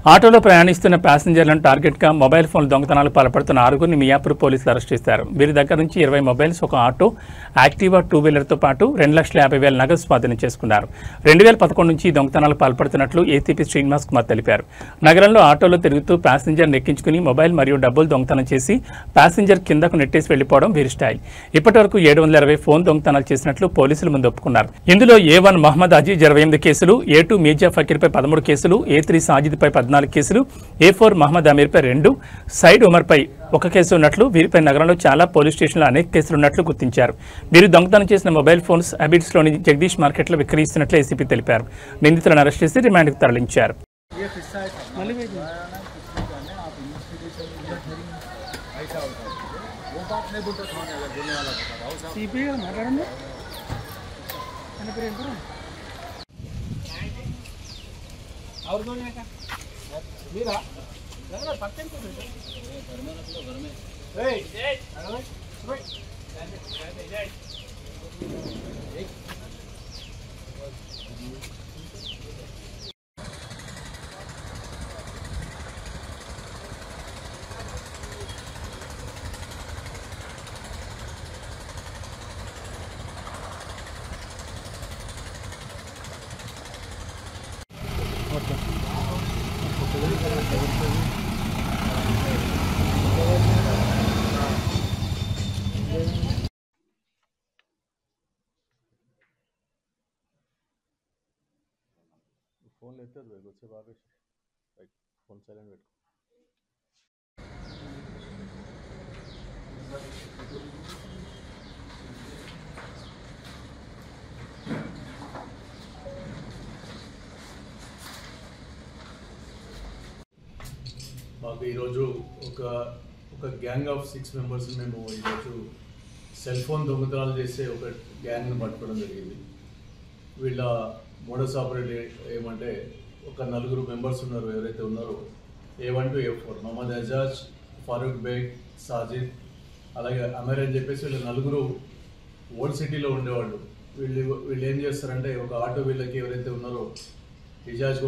ఆటోలో ప్రయాణిస్తున్న ప్యాసింజర్లను టార్గెట్గా మొబైల్ ఫోన్ దొంగతనాలు పాల్పడుతున్న 6గురిని మియాపూర్ పోలీసులు అరెస్ట్ చేశారు. వీరి దగ్గర నుంచి 20 మొబైల్స్, ఒక ఆటో, యాక్టివా 2 వీలర్తో పాటు 2,50,000 నగదు స్వాధీనం చేసుకున్నారు. 2011 నుంచి దొంగతనాలు పాల్పడుతున్నట్లు ఏసీపీ శ్రీనివాస్ కుమార్ తెలిపారు. నగరంలో ఆటోలో తిరుగుతూ ప్యాసింజర్ నెక్కించుకుని మొబైల్ మరియు డబ్బులు దొంగతనం చేసి ప్యాసింజర్ కిందకు నెట్టేసి వెళ్లిపోవడం వీరి స్టైల్. ఇప్పటివరకు 720 ఫోన్ దొంగతనాలు చేసినట్లు పోలీసులు ముందు ఒప్పుకున్నారు. ఇందులో A1 మహమ్మద్ అజీజ్ 28 కేసులు, A2 మీర్జా ఫకీర్పై 13 కేసులు, A3 సాజిద్పై 14 కేసులు, A4 మహమ్మద్ అమీర్పై 2, సైడ్ ఉమర్పై 1 కేసు ఉన్నట్లు, వీరిపై నగరంలో చాలా పోలీస్ స్టేషన్లో అనేక కేసులున్నట్లు గుర్తించారు. వీరు దొంగతనం చేసిన మొబైల్ ఫోన్స్ అబిడ్స్లోని జగదీష్ మార్కెట్లో విక్రయిస్తున్నట్లు ఏసీపీ తెలిపారు. నిందితులను అరెస్ట్ చేసి రిమాండ్కు తరలించారు. फोन लेते हुए उससे वापस फोन साइलेंट बैठ మాకు ఈరోజు ఒక గ్యాంగ్ ఆఫ్ 6 మెంబర్స్ మేము ఈరోజు సెల్ ఫోన్ దొంగతనాలు చేసే ఒక గ్యాంగ్ని పట్టుకోవడం జరిగింది. వీళ్ళ మోడస్ ఆపరేట్ ఏమంటే ఒక 4 మెంబర్స్ ఉన్నారు. ఎవరైతే ఉన్నారో A1 to A4 Mohammed Ajaz, Farooq Baig, Sajid, అలాగే అమీర్ అని చెప్పేసి వీళ్ళు 4 ఓల్డ్ సిటీలో ఉండేవాళ్ళు. వీళ్ళు ఏం చేస్తారంటే ఒక ఆటో వీళ్ళకి ఎవరైతే ఉన్నారో హిజాజ్